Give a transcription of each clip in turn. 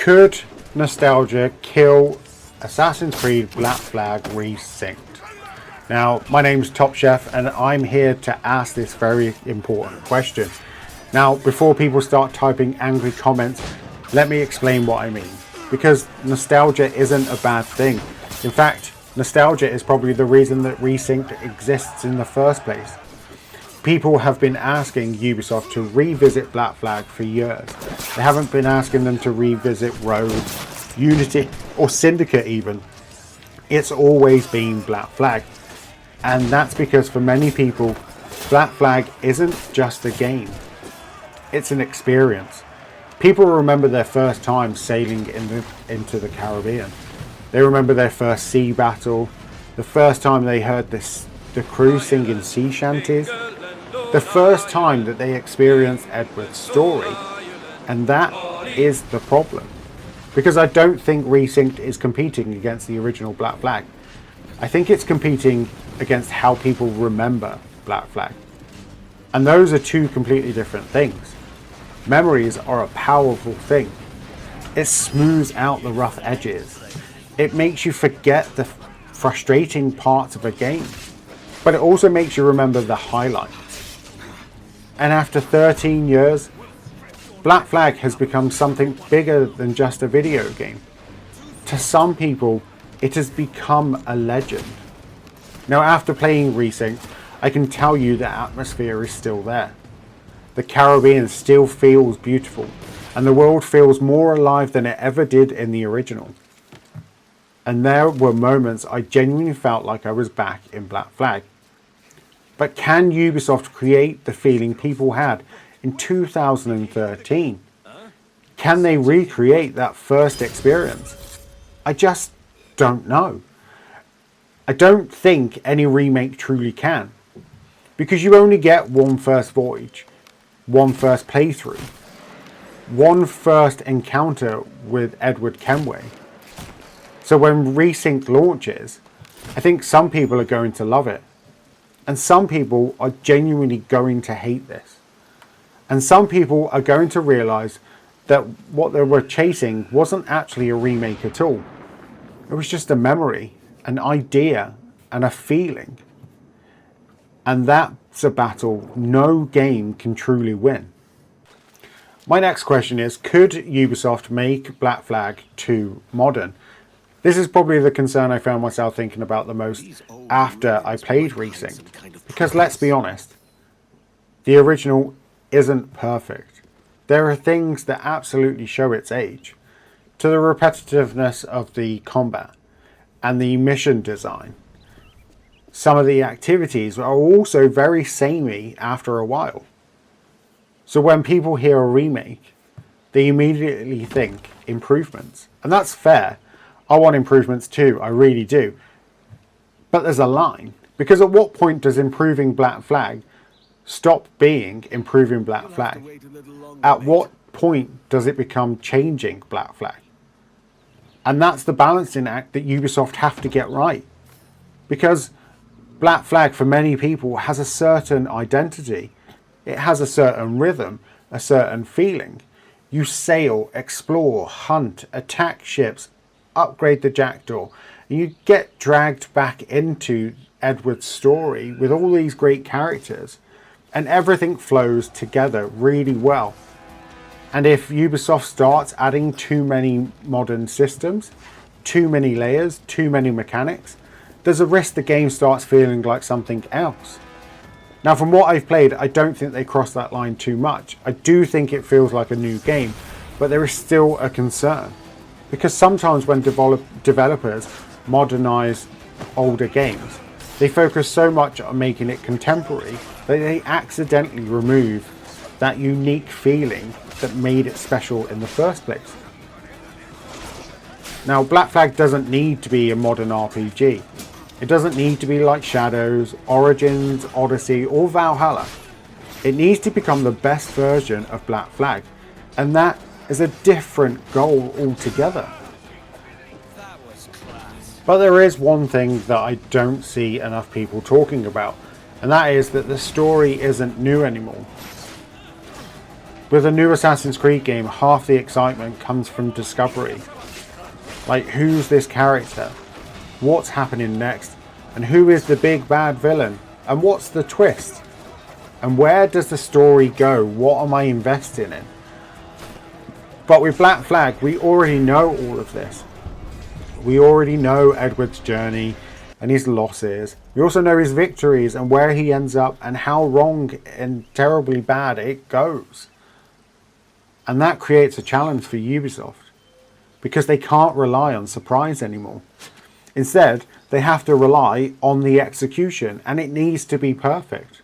Could nostalgia kill Assassin's Creed Black Flag Resynced? Now, my name's Top Chef and I'm here to ask this very important question. Now, before people start typing angry comments, let me explain what I mean. Because nostalgia isn't a bad thing. In fact, nostalgia is probably the reason that Resynced exists in the first place. People have been asking Ubisoft to revisit Black Flag for years. They haven't been asking them to revisit Rogue, Unity or Syndicate even. It's always been Black Flag. And that's because for many people, Black Flag isn't just a game. It's an experience. People remember their first time sailing into the Caribbean. They remember their first sea battle, the first time they heard the crew singing sea shanties, the first time that they experienced Edward's story. And that is the problem. Because I don't think Resynced is competing against the original Black Flag. I think it's competing against how people remember Black Flag. And those are two completely different things. Memories are a powerful thing. It smooths out the rough edges. It makes you forget the frustrating parts of a game. But it also makes you remember the highlights. And after 13 years, Black Flag has become something bigger than just a video game. To some people, it has become a legend. Now, after playing Resynced, I can tell you the atmosphere is still there. The Caribbean still feels beautiful, and the world feels more alive than it ever did in the original. And there were moments I genuinely felt like I was back in Black Flag. But can Ubisoft create the feeling people had in 2013? Can they recreate that first experience? I just don't know. I don't think any remake truly can. Because you only get one first voyage, one first playthrough, one first encounter with Edward Kenway. So when Resynced launches, I think some people are going to love it. And some people are genuinely going to hate this. And some people are going to realise that what they were chasing wasn't actually a remake at all. It was just a memory, an idea, and a feeling. And that's a battle no game can truly win. My next question is, could Ubisoft make Black Flag 2 modern? This is probably the concern I found myself thinking about the most after I played Resynced. Because let's be honest, the original isn't perfect. There are things that absolutely show its age. To the repetitiveness of the combat and the mission design. Some of the activities are also very samey after a while. So when people hear a remake, they immediately think improvements. And that's fair. I want improvements too, I really do. But there's a line. Because at what point does improving Black Flag stop being improving Black Flag? At what point does it become changing Black Flag? And that's the balancing act that Ubisoft have to get right. Because Black Flag for many people has a certain identity. It has a certain rhythm, a certain feeling. You sail, explore, hunt, attack ships, upgrade the jackdaw, and you get dragged back into Edward's story with all these great characters, and everything flows together really well. And if Ubisoft starts adding too many modern systems, too many layers, too many mechanics, there's a risk the game starts feeling like something else. Now, from what I've played, I don't think they cross that line too much. I do think it feels like a new game, but there is still a concern. Because sometimes when developers modernize older games, they focus so much on making it contemporary that they accidentally remove that unique feeling that made it special in the first place. Now, Black Flag doesn't need to be a modern RPG. It doesn't need to be like Shadows, Origins, Odyssey, or Valhalla. It needs to become the best version of Black Flag, and that is a different goal altogether. But there is one thing that I don't see enough people talking about, and that is that the story isn't new anymore. With a new Assassin's Creed game, half the excitement comes from discovery. Like, who's this character? What's happening next? And who is the big bad villain? And what's the twist? And where does the story go? What am I investing in? But with Black Flag, we already know all of this. We already know Edward's journey and his losses. We also know his victories and where he ends up and how wrong and terribly bad it goes. And that creates a challenge for Ubisoft, because they can't rely on surprise anymore. Instead, they have to rely on the execution, and it needs to be perfect.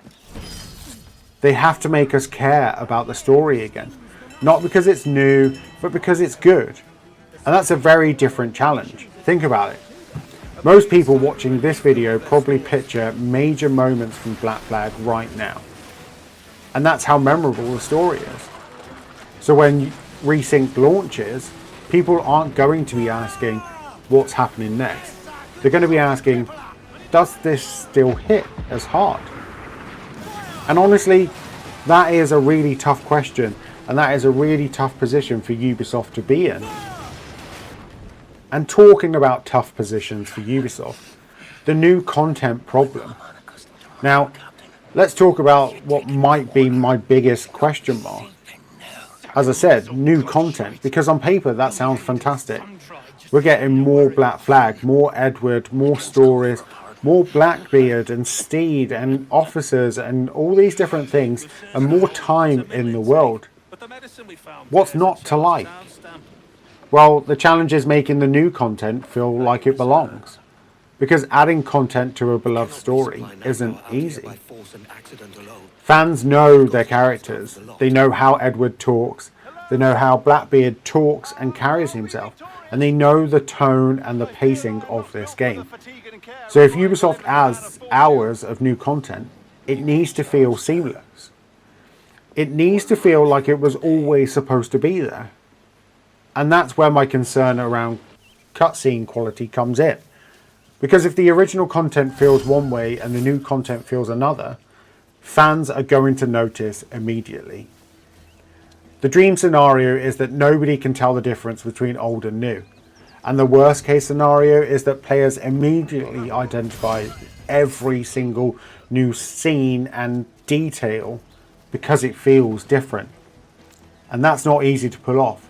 They have to make us care about the story again. Not because it's new, but because it's good. And that's a very different challenge. Think about it. Most people watching this video probably picture major moments from Black Flag right now. And that's how memorable the story is. So when Resynced launches, people aren't going to be asking what's happening next. They're going to be asking, does this still hit as hard? And honestly, that is a really tough question, and that is a really tough position for Ubisoft to be in. And talking about tough positions for Ubisoft, the new content problem. Now, let's talk about what might be my biggest question mark. As I said, new content, because on paper that sounds fantastic. We're getting more Black Flag, more Edward, more stories, more Blackbeard and Steed and officers and all these different things, and more time in the world. What's not to like? Well, the challenge is making the new content feel like it belongs. Because adding content to a beloved story isn't easy. Fans know their characters. They know how Edward talks. They know how Blackbeard talks and carries himself. And they know the tone and the pacing of this game. So if Ubisoft adds hours of new content, it needs to feel seamless. It needs to feel like it was always supposed to be there. And that's where my concern around cutscene quality comes in. Because if the original content feels one way and the new content feels another, fans are going to notice immediately. The dream scenario is that nobody can tell the difference between old and new. And the worst case scenario is that players immediately identify every single new scene and detail because it feels different. And that's not easy to pull off,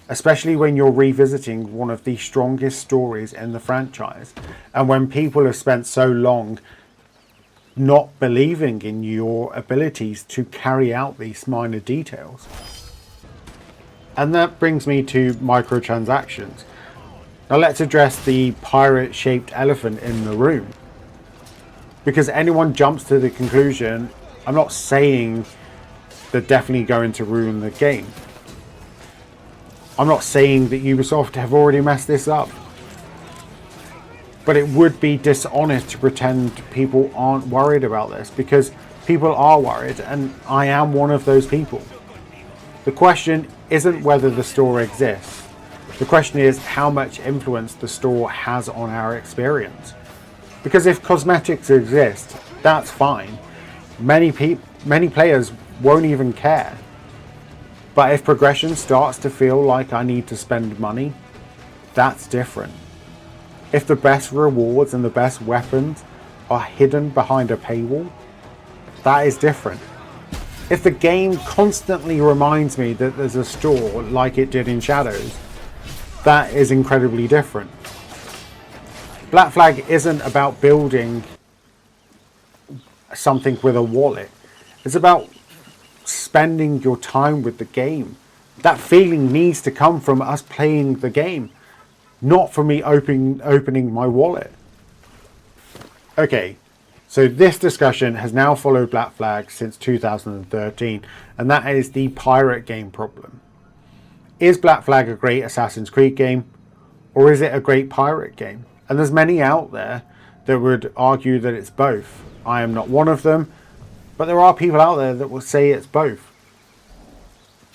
especially when you're revisiting one of the strongest stories in the franchise, and when people have spent so long not believing in your abilities to carry out these minor details. And that brings me to microtransactions. Now let's address the pirate-shaped elephant in the room. Because anyone jumps to the conclusion, I'm not saying they're definitely going to ruin the game. I'm not saying that Ubisoft have already messed this up. But it would be dishonest to pretend people aren't worried about this, because people are worried, and I am one of those people. The question isn't whether the store exists. The question is how much influence the store has on our experience. Because if cosmetics exist, that's fine. Many players won't even care. But if progression starts to feel like I need to spend money, that's different. If the best rewards and the best weapons are hidden behind a paywall, that is different. If the game constantly reminds me that there's a store like it did in Shadows, that is incredibly different. Black Flag isn't about building something with a wallet. It's about spending your time with the game. That feeling needs to come from us playing the game, not from me opening my wallet. Okay, so this discussion has now followed Black Flag since 2013, and that is the pirate game problem. Is Black Flag a great Assassin's Creed game, or is it a great pirate game? And there's many out there that would argue that it's both. I am not one of them, but there are people out there that will say it's both.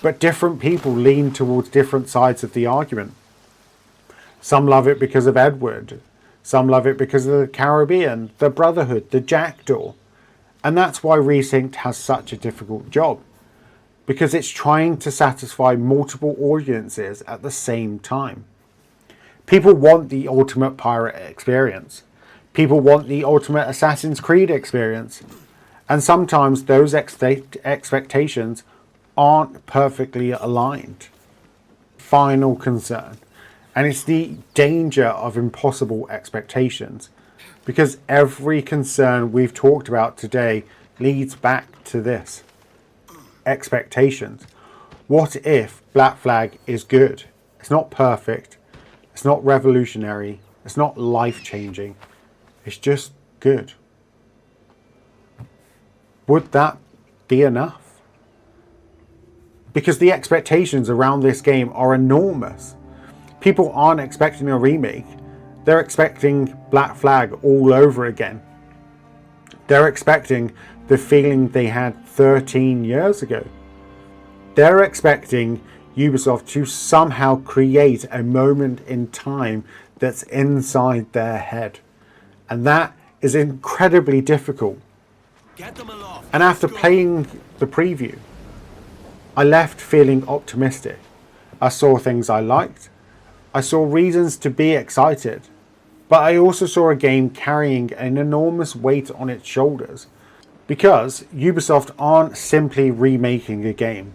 But different people lean towards different sides of the argument. Some love it because of Edward. Some love it because of the Caribbean, the Brotherhood, the Jackdaw. And that's why Resynced has such a difficult job. because it's trying to satisfy multiple audiences at the same time. People want the ultimate pirate experience. People want the ultimate Assassin's Creed experience. And sometimes those expectations aren't perfectly aligned. Final concern, and it's the danger of impossible expectations, because every concern we've talked about today leads back to this: expectations. What if Black Flag is good? It's not perfect, it's not revolutionary, it's not life-changing, it's just good. Would that be enough? Because the expectations around this game are enormous. People aren't expecting a remake. They're expecting Black Flag all over again. They're expecting the feeling they had 13 years ago. They're expecting Ubisoft to somehow create a moment in time that's inside their head. And that is incredibly difficult. And after playing the preview, I left feeling optimistic. I saw things I liked. I saw reasons to be excited. But I also saw a game carrying an enormous weight on its shoulders, because Ubisoft aren't simply remaking a game.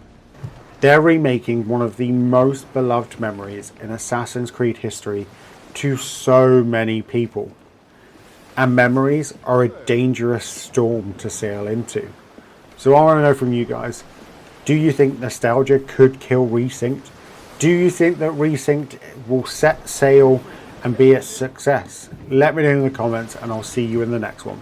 They're remaking one of the most beloved memories in Assassin's Creed history to so many people. And memories are a dangerous storm to sail into. So I want to know from you guys, do you think nostalgia could kill Resynced? Do you think that Resynced will set sail and be a success? Let me know in the comments, and I'll see you in the next one.